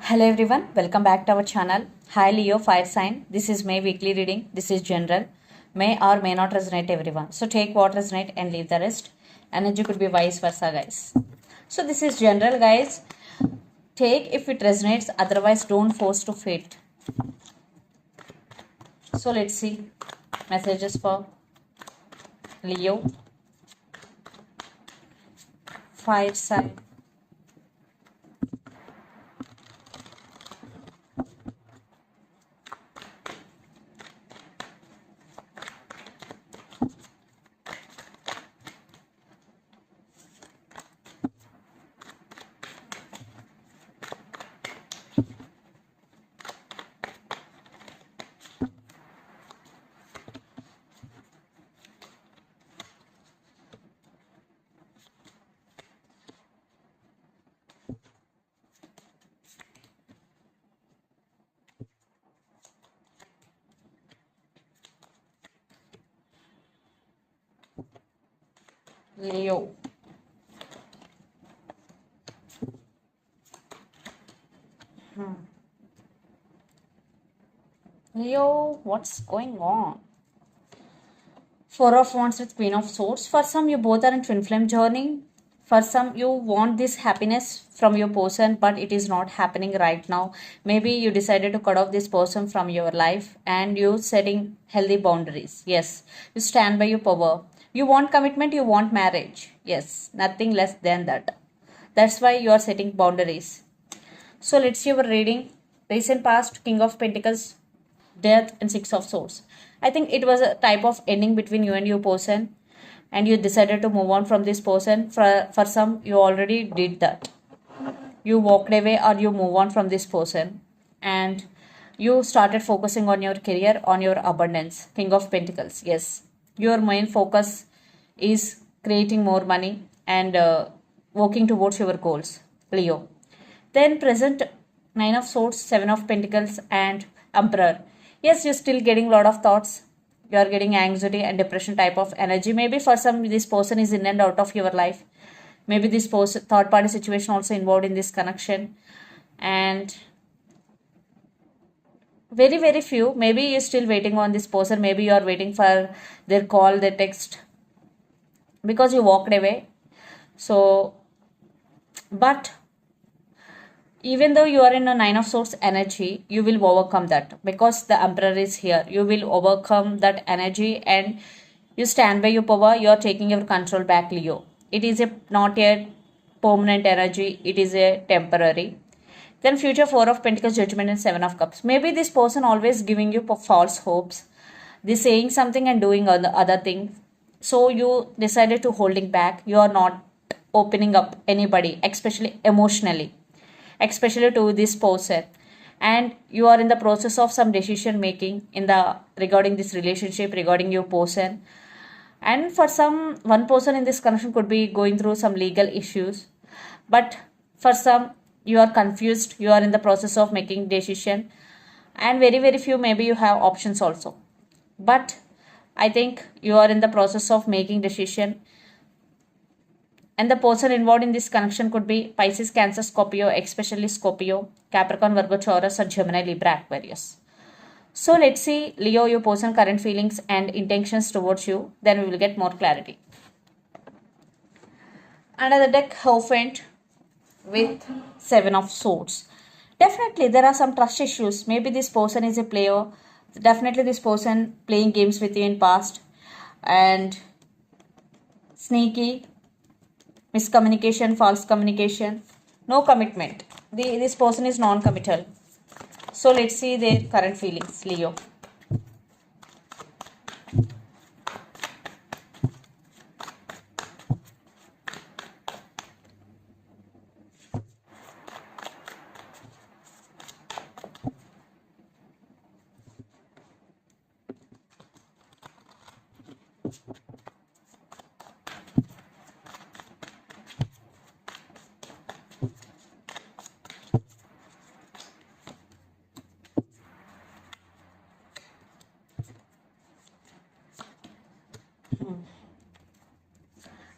Hello everyone, welcome back to our channel. Hi Leo Fire Sign. This is May weekly reading. This is general. May or may not resonate everyone. So take what resonate and leave the rest. Energy could be vice versa, guys. So this is general, guys. Take if it resonates, otherwise don't force to fit. So let's see messages for Leo Fire Sign. Leo. Leo, what's going on? Four of Wands with Queen of Swords. For some, you both are in twin flame journey. For some, you want this happiness from your person, but it is not happening right now. Maybe you decided to cut off this person from your life and you setting healthy boundaries. Yes, you stand by your power. You want commitment, you want marriage. Yes, nothing less than that. That's why you are setting boundaries. So let's see our reading. Recent past, King of Pentacles, Death, and Six of Swords. I think it was a type of ending between you and your person, and you decided to move on from this person. For some, you already did that. You walked away or you move on from this person, and you started focusing on your career, on your abundance. King of Pentacles. Yes, your main focus is creating more money and working towards your goals, Leo. Then present Nine of Swords, Seven of Pentacles, and Emperor. Yes, you're still getting a lot of thoughts. You are getting anxiety and depression type of energy. Maybe for some, this person is in and out of your life. Maybe this third party situation also involved in this connection. And very few. Maybe you're still waiting on this person. Maybe you are waiting for their call, their text, because you walked away. So, but even though you are in a Nine of Swords energy, you will overcome that because the Emperor is here. You will overcome that energy and you stand by your power. You are taking your control back, Leo. It is not a permanent energy. It is a temporary. Then future Four of Pentacles, Judgment, and Seven of Cups. Maybe this person always giving you false hopes. They saying something and doing other thing. So you decided to holding back. You are not opening up anybody, especially emotionally, especially to this person, and you are in the process of some decision making in the regarding this relationship, regarding your person. And for some, one person in this connection could be going through some legal issues, but for some, you are confused, you are in the process of making decision, and very few maybe you have options also. But I think you are in the process of making decision, and the person involved in this connection could be Pisces, Cancer, Scorpio, especially Scorpio, Capricorn, Virgo, Taurus, or Gemini, Libra, Aquarius. So let's see, Leo, your person current feelings and intentions towards you. Then we will get more clarity. Another deck, Hierophant with Seven of Swords. Definitely, there are some trust issues. Maybe this person is a player. Definitely, this person playing games with you in past and sneaky, miscommunication, false communication, no commitment. This person is non-committal. So let's see their current feelings, Leo.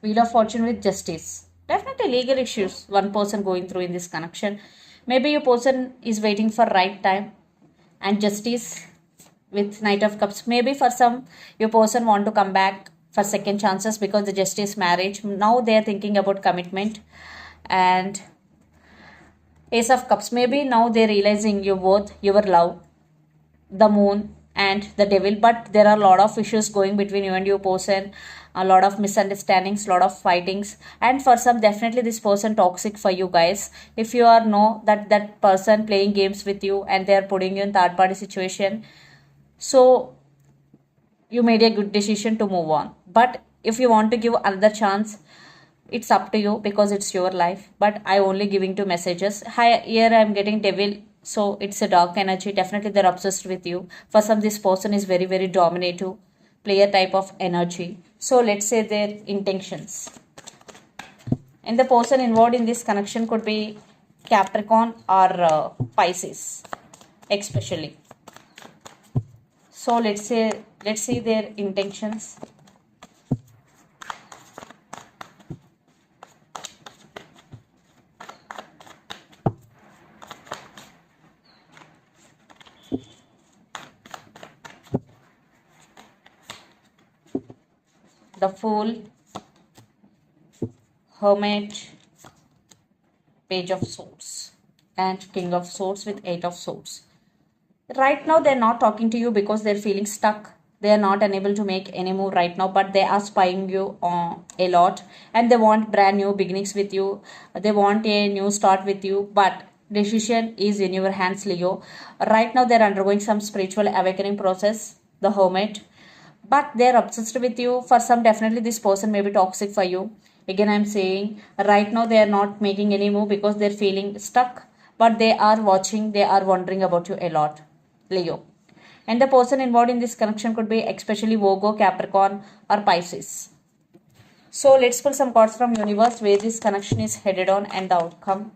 Wheel of Fortune with Justice. Definitely legal issues one person going through in this connection. Maybe your person is waiting for right time and justice with Knight of Cups. Maybe for some, your person want to come back for second chances because the justice marriage. Now they are thinking about commitment and Ace of Cups. Maybe now they're realizing your worth, your love, the moon and the devil, but there are a lot of issues going between you and your person, a lot of misunderstandings, a lot of fightings, and for some definitely this person toxic for you guys. If you are know that that person playing games with you and they are putting you in third party situation, so you made a good decision to move on. But if you want to give another chance, it's up to you because it's your life. But I only giving two messages. Hi, here I'm getting devil, so it's a dark energy. Definitely they're obsessed with you. For some, this person is very very dominative player type of energy. So let's say their intentions, and the person involved in this connection could be Capricorn or Pisces especially. So let's see their intentions. The Fool, Hermit, Page of Swords, and King of Swords with Eight of Swords. Right now, they're not talking to you because they're feeling stuck. They are not unable to make any move right now, but they are spying you a lot and they want brand new beginnings with you. They want a new start with you, but decision is in your hands, Leo. Right now, they're undergoing some spiritual awakening process, the Hermit, but they're obsessed with you. For some, definitely this person may be toxic for you. Again, I'm saying right now they are not making any move because they're feeling stuck, but they are watching, they are wondering about you a lot, Leo. And the person involved in this connection could be especially Virgo, Capricorn, or Pisces. So let's pull some cards from universe where this connection is headed on and the outcome.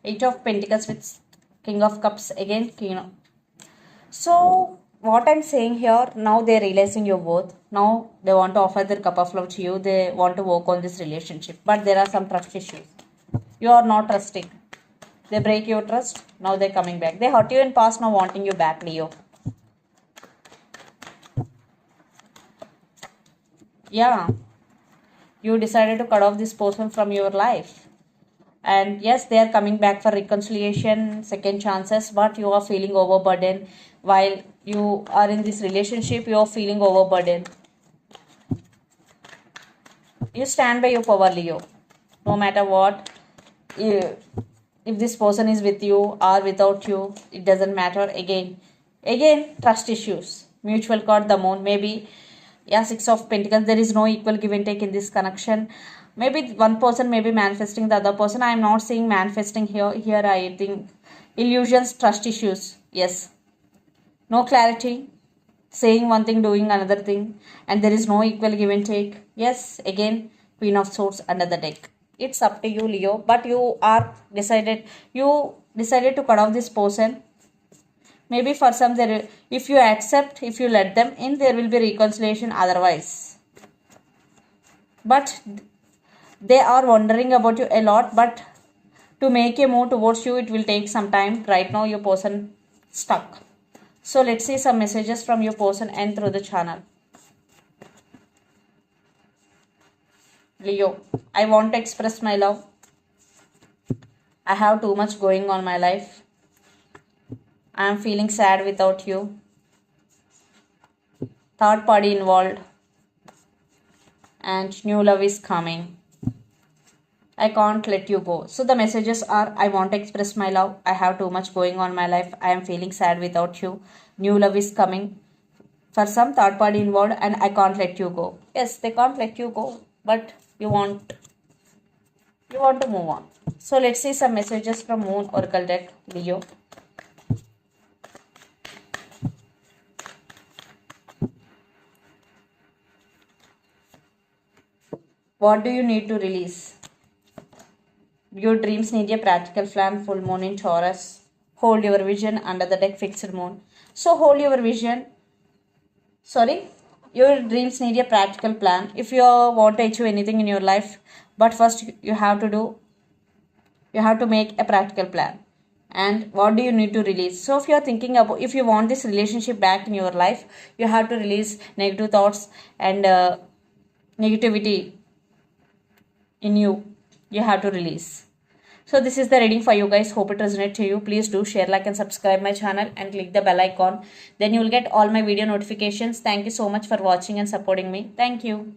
Eight of Pentacles with King of Cups again. So what I'm saying here, now they're realizing your worth. Now they want to offer their cup of love to you. They want to work on this relationship. But there are some trust issues. You are not trusting. They break your trust. Now they're coming back. They hurt you in past, now wanting you back, Leo. Yeah. You decided to cut off this person from your life. And yes, they are coming back for reconciliation, second chances, but you are feeling overburdened. While you are in this relationship, you are feeling overburdened. You stand by your power, Leo. No matter what, if this person is with you or without you, it doesn't matter. Again, trust issues. Mutual card, the moon, maybe. Yeah, Six of Pentacles. There is no equal give and take in this connection. Maybe one person may be manifesting the other person. I am not saying manifesting here. Here I think illusions, trust issues. Yes. No clarity. Saying one thing, doing another thing. And there is no equal give and take. Yes, again, Queen of Swords under the deck. It's up to you, Leo. But you decided to cut off this person. Maybe for some, if you accept, if you let them in, there will be reconciliation otherwise. But they are wondering about you a lot, but to make a move towards you, it will take some time. Right now, your person stuck. So let's see some messages from your person and through the channel. Leo, I want to express my love. I have too much going on my life. I am feeling sad without you. Third party involved. And new love is coming. I can't let you go. So the messages are, I want to express my love. I have too much going on my life. I am feeling sad without you. New love is coming. For some, third party involved, and I can't let you go. Yes, they can't let you go, but you want to move on. So let's see some messages from Moon Oracle deck, Leo. What do you need to release? Your dreams need a practical plan. Full moon in Taurus. Hold your vision under the deck, fixed moon. So hold your vision. Sorry, your dreams need a practical plan if you want to achieve anything in your life. But first you have to make a practical plan. And what do you need to release? So if you are thinking about, if you want this relationship back in your life, you have to release negative thoughts and negativity in you. You have to release. So this is the reading for you guys. Hope it resonates to you. Please do share, like and subscribe my channel and click the bell icon. Then you will get all my video notifications. Thank you so much for watching and supporting me. Thank you.